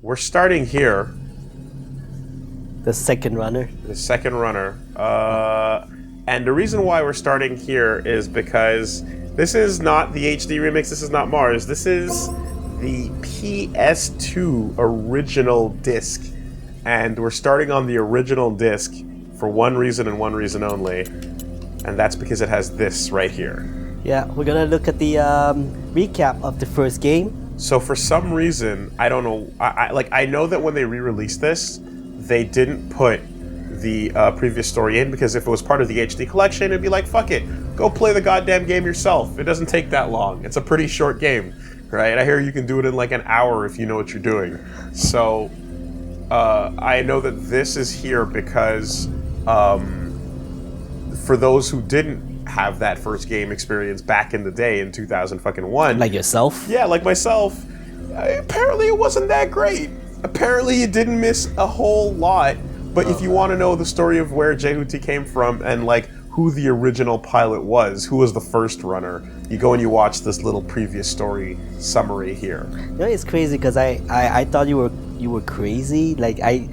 we're starting here. The second runner. The second runner. And the reason why we're starting here is because this is not the HD remix, this is not Mars, this is the PS2 original disc. And we're starting on the original disc for one reason and one reason only, and that's because it has this right here. Yeah, we're gonna look at the recap of the first game. So for some reason, I don't know, I know that when they re-released this, they didn't put the previous story in, because if it was part of the HD collection, it'd be like, fuck it, go play the goddamn game yourself. It doesn't take that long. It's a pretty short game, right? I hear you can do it in like an hour if you know what you're doing. So I know that this is here because for those who didn't have that first game experience back in the day in 2001, like yourself. Yeah, like myself. Apparently, it wasn't that great. Apparently, you didn't miss a whole lot. But if you want to know the story of where Jehuti came from and like who the original pilot was, who was the first runner, you go and you watch this little previous story summary here. You know, it's crazy because I thought you were crazy. Like I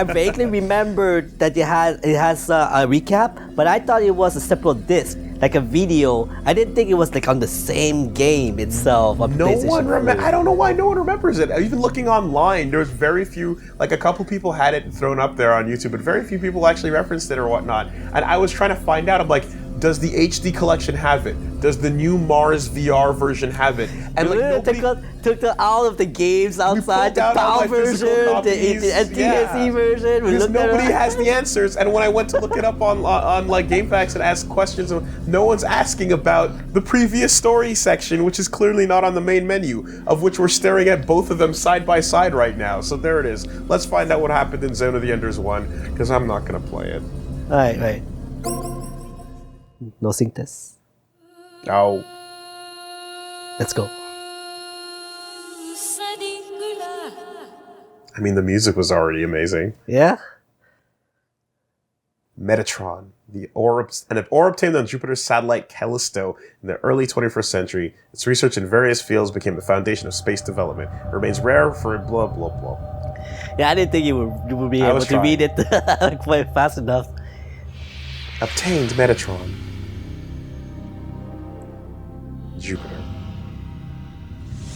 vaguely remember that it has a recap, but I thought it was a separate disc, like a video. I didn't think it was like on the same game itself. No one remembers. I don't know why no one remembers it. Even looking online, there's very few. Like a couple people had it thrown up there on YouTube, but very few people actually referenced it or whatnot. And I was trying to find out. I'm like, does the HD collection have it? Does the new Mars VR version have it? And like nobody took all of the games outside, the PAL version, the NTSC version. Because nobody has the answers. And when I went to look it up on like GameFAQs and ask questions, no one's asking about the previous story section, which is clearly not on the main menu, of which we're staring at both of them side by side right now. So there it is. Let's find out what happened in Zone of the Enders 1, because I'm not going to play it. Right. No sync test. Oh. Let's go. I mean, the music was already amazing. Yeah? Metatron, an ore obtained on Jupiter's satellite Callisto in the early 21st century. Its research in various fields became the foundation of space development. It remains rare for blah, blah, blah. Yeah, I didn't think you would be able to read it quite fast enough. Obtained Metatron. Jupiter.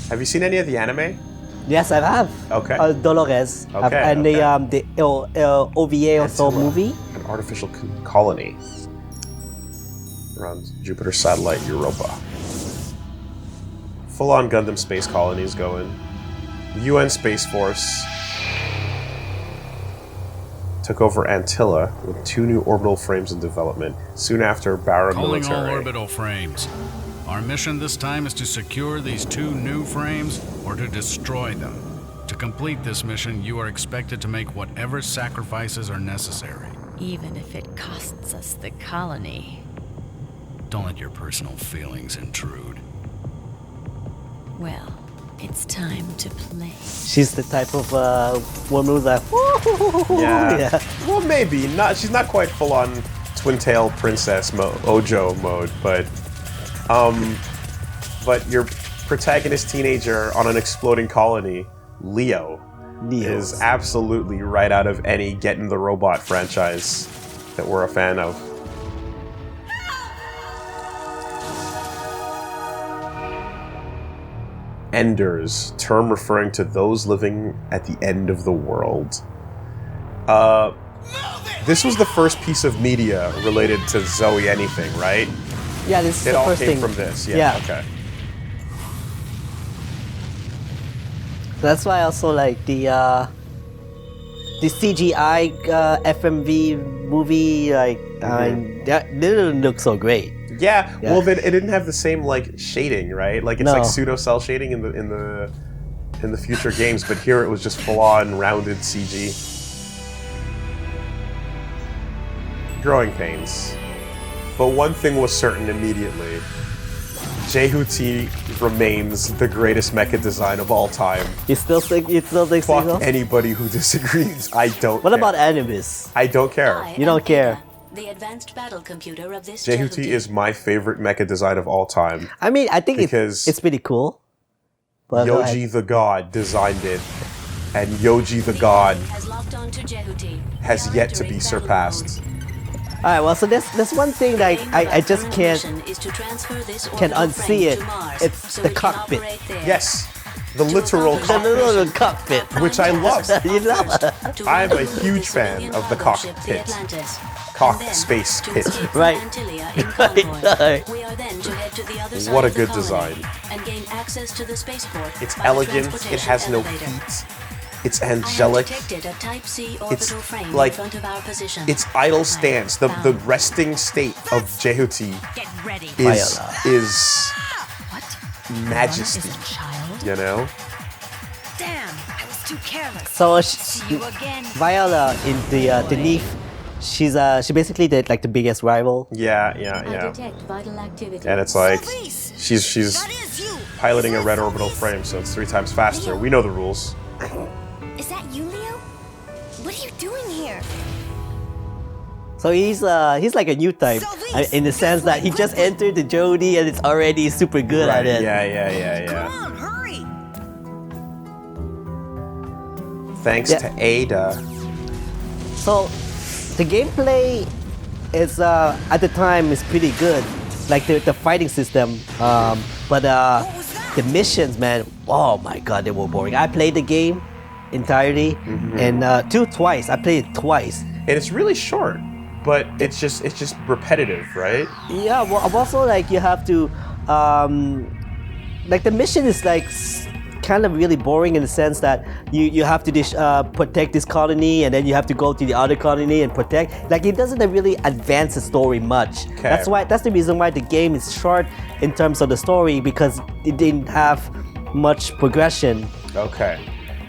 Have you seen any of the anime? Yes, I have. Okay. Dolores. Okay. And the OVA also movie. An artificial colony around Jupiter's satellite Europa. Full-on Gundam space colonies going. UN Space Force took over Antilla with 2 new orbital frames in development. Soon after, Barra Calling Military. all orbital frames. Our mission this time is to secure these 2 new frames or to destroy them. To complete this mission, you are expected to make whatever sacrifices are necessary. Even if it costs us the colony. Don't let your personal feelings intrude. Well, it's time to play. She's the type of woman who's like, yeah. Well, maybe not. She's not quite full on twin tail princess Ojo mode, but your protagonist teenager on an exploding colony, Leo, is absolutely right out of any Get in the Robot franchise that we're a fan of. Enders, term referring to those living at the end of the world. This was the first piece of media related to Zoe anything, right? Yeah, this is it the all first came thing. from this. Yeah. Okay. That's why I also like the CGI FMV movie. That didn't look so great. Yeah. Well, then it didn't have the same like shading, right? Like it's like pseudo cell shading in the future games, but here it was just full on rounded CG. Growing pains. But one thing was certain immediately. Jehuti remains the greatest mecha design of all time. You still think so? Fuck anybody who disagrees. I don't What care. about Animus? I don't care. You don't care. The advanced battle computer of this Jehuti is my favorite mecha design of all time. I mean, I think because it's pretty cool. But Yoji the God designed it and Yoji the God Has locked on to Jehuti. has Now yet to entering be battle surpassed. mode. Alright, well, so there's one thing that I just Current can't mission is to transfer this can orbital unsee frame it. to Mars It's so the it can cockpit. operate there. Yes, the literal accomplish the cockpit. little cockpit. Which I love. You know? To I'm a rendezvous huge with the fan civilian of the cargo ship, cockpit. the Atlantis. Cock And then space to pit. escape from Right. Antillia in Right, convoy. right. We are then to head to the other side What a of the good colony design. and gain access to the spaceport. It's by the elegant. It transportation has no elevator. heat. It's I have angelic. detected a Type C orbital frame like- in front of our position. Its idle I stance, have the found resting state of Jehuti Get ready. is What? majesty. Is a child? You know? Damn, I was too careless. So See you again. Viola in the Neef, she's she basically the like the biggest rival. Yeah. I detect vital activity. And it's like Police! she's That is you! piloting a red orbital frame, so it's 3 times faster. We know the rules. Is that you, Leo? What are you doing here? So he's like a new type in the sense that he just entered the Jody and it's already super good at it. Yeah. Come on, hurry! Thanks Yeah. to Ada. So the gameplay is at the time is pretty good, like the fighting system. But the missions, man, oh my god, they were boring. I played the game entirely and twice. I played it twice. And it's really short, but it's just repetitive, right? Yeah, well, also like you have to, like the mission is like kind of really boring in the sense that you have to protect this colony and then you have to go to the other colony and protect. Like it doesn't really advance the story much. Okay. That's the reason why the game is short in terms of the story because it didn't have much progression. Okay.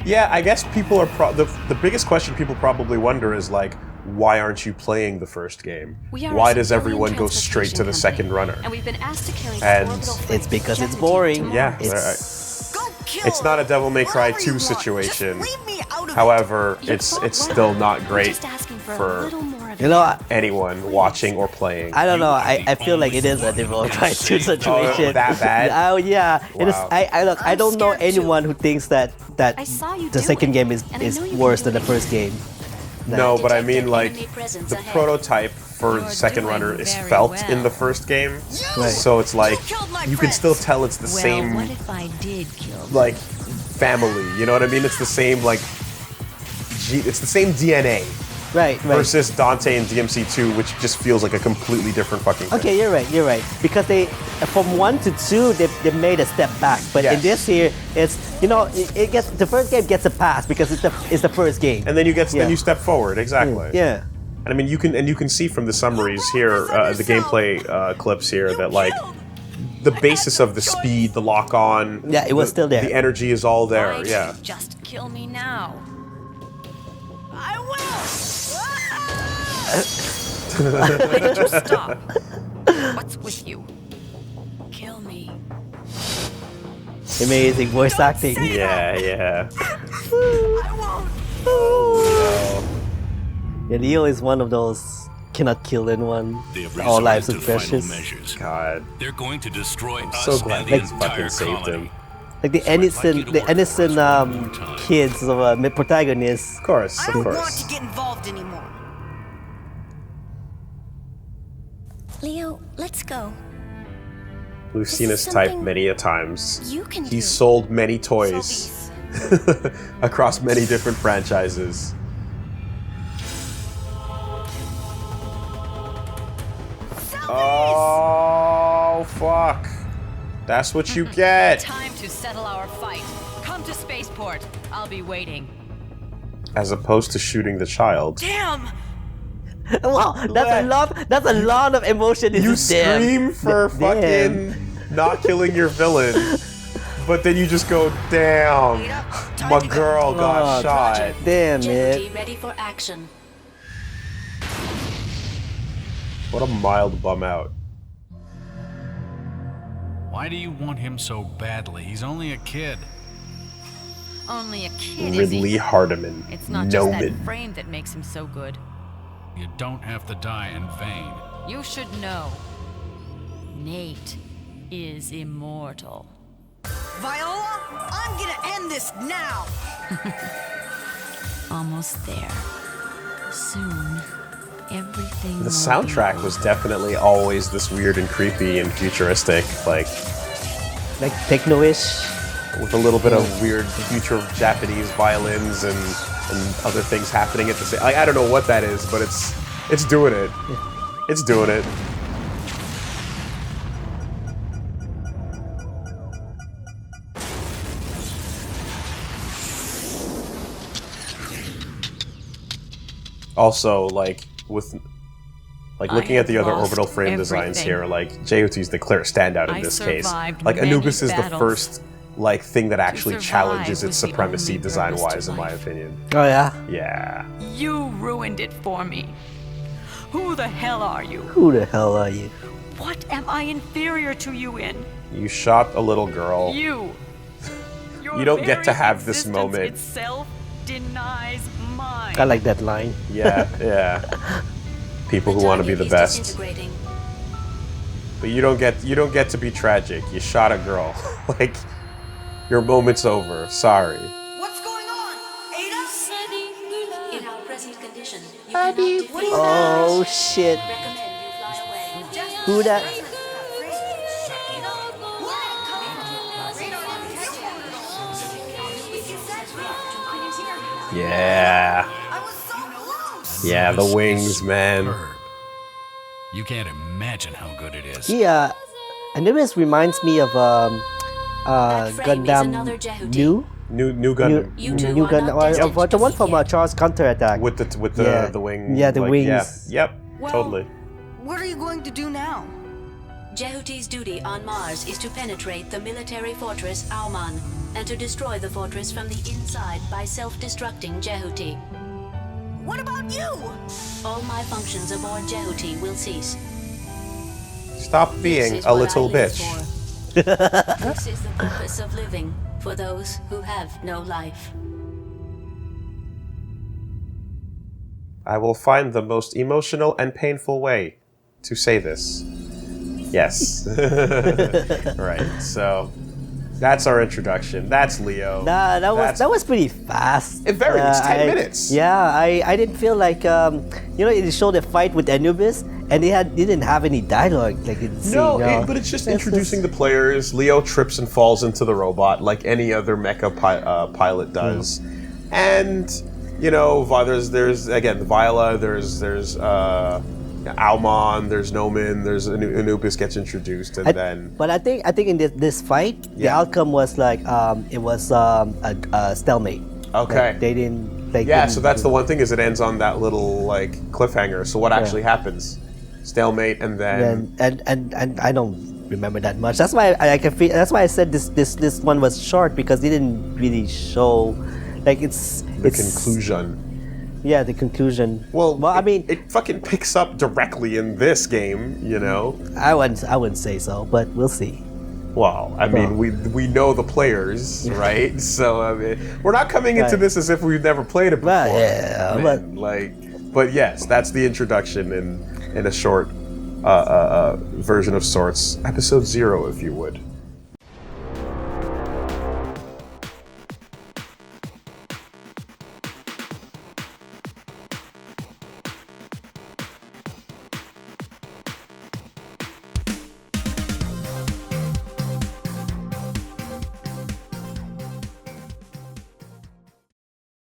Yeah, I guess people are the biggest question people probably wonder is like, why aren't you playing the first game? We are Why a does civilian everyone go straight to the transportation second runner? And we've been asked to carry the And orbital frame It's because it's Jehuti boring. to Yeah, Mars. Go kill It's not a Devil May Cry Whatever 2 you want, situation. Just leave me out of However, You it's won't still learn. not We're great just asking for a for little more of You know, anyone watching or playing. I don't know. I feel like it is a Devil May Cry 2 situation. that bad? Oh yeah. It is. Wow. I don't know I'm scared anyone who thinks that I saw you the do second it, game is and I know you can worse do than the it. first game. No, but I mean Detected like enemy presence the ahead. prototype for You're second doing runner is very felt well. in the first game. Right. So it's like killed my you can still friends. tell it's the Well, same what if I did kill them? like family, you know what I mean? It's the same like it's the same DNA Right. versus Dante and DMC2, which just feels like a completely different fucking thing. Okay, you're right. Because they, from 1 to 2, they made a step back. But in Yes. this here, it's it gets the first game gets a pass because it's the first game. And then you Yeah. then you step forward, exactly. Yeah. And I mean, you can see from the summaries here, the gameplay clips here, that like the basis of the speed, the lock on, Yeah, it was still there. The energy is all there. Why Yeah. Just kill me now. I will! Why did you stop? What's with you? Kill me. Amazing voice acting. Yeah. I won't! Yeah, Leo is one of those cannot kill anyone. They have All lives resorted are to final precious. measures. God, They're going to destroy us so glad and they the entire fucking saved colony. him. Like the innocent kids of protagonists. Of course, I of don't want course. to get involved anymore. Leo, let's go. We've seen his This is type something many a times. you can He's do. sold many toys across many different franchises. Oh, fuck. That's what you get. Time to settle our fight. Come to spaceport. I'll be waiting. As opposed to shooting the child. Damn! Wow, that's a lot of emotion in You this damn. scream for Damn. fucking not killing your villain, but then you just go, damn, my girl got Oh, shot. Damn it. Jehuti ready for action. What a mild bum out. Why do you want him so badly? He's only a kid. Only a kid, is he? Ridley Hardiman. It's not just that Noman. frame that makes him so good. You don't have to die in vain. You should know. Nate is immortal. Viola, I'm gonna end this now! almost there. Soon, everything The will soundtrack be was definitely always this weird and creepy and futuristic, like techno-ish. with a little bit of weird future Japanese violins and other things happening at the same. Like, I don't know what that is, but it's doing it. It's doing it. Also, like with looking at the other lost orbital frame designs everything. here, like JOT's the clear standout in I this case. survived Like many Anubis is the battles. first like thing that actually survive challenges its was the supremacy only design wise, purpose to in my life. opinion. Oh yeah. Yeah. You ruined it for me. Who the hell are you? Who the hell are you? What am I inferior to you in? You shot a little girl. You. Your You don't get to very have this existence moment. Itself denies mine. I like that line. Yeah, yeah. People who want to be the best. Disintegrating. But you don't get to be tragic. You shot a girl. Like your moment's over. Sorry. What's going on? Ada? In our present condition, you cannot defeat Oh shit. Recommend you fly away. Who that? Yeah. I was so close. Yeah, the This wings, is man. superb. You can't imagine how good it is. Yeah, Anubis reminds me of That frame is Gundam another Jehuti. New New Gundam. You two New are Gundam, not or destined the to one meet from yet. Charles Counterattack. With the Yeah. the wing. Yeah, the like, wings. Yeah. Yep. Well, Totally. What are you going to do now? Jehuti's duty on Mars is to penetrate the military fortress Auman and to destroy the fortress from the inside by self-destructing Jehuti. What about you? All my functions aboard Jehuti will cease. Stop being This is a what little I live bitch. for. This is the purpose of living for those who have no life. I will find the most emotional and painful way to say this. Yes. Right. So that's our introduction. That's Leo. Nah, That's- that was pretty fast. It very- it's 10 minutes. Yeah, I didn't feel like it showed a fight with Anubis, and it didn't have any dialogue like in the scene. No, no. but it's just introducing the players. Leo trips and falls into the robot like any other mecha pilot does, and there's again Viola. There's Almon. There's Nomen. There's Anubis gets introduced, and then But I think in this fight, the Yeah. outcome was like it was a stalemate. Okay. Like, they didn't. Like, yeah. didn't- So that's the one thing is it ends on that little like cliffhanger. So what actually happens? Stalemate, and then and I don't remember that much. That's why I can feel. That's why I said this one was short because they didn't really show, like it's the conclusion. Yeah, the conclusion. Well, I mean, it fucking picks up directly in this game, I wouldn't say so, but we'll see. Well, I mean, we know the players, right? So I mean, we're not coming into Right. this as if we've never played it before. Well, yeah, Man, but yes, that's the introduction in a short version of sorts, episode 0, if you would.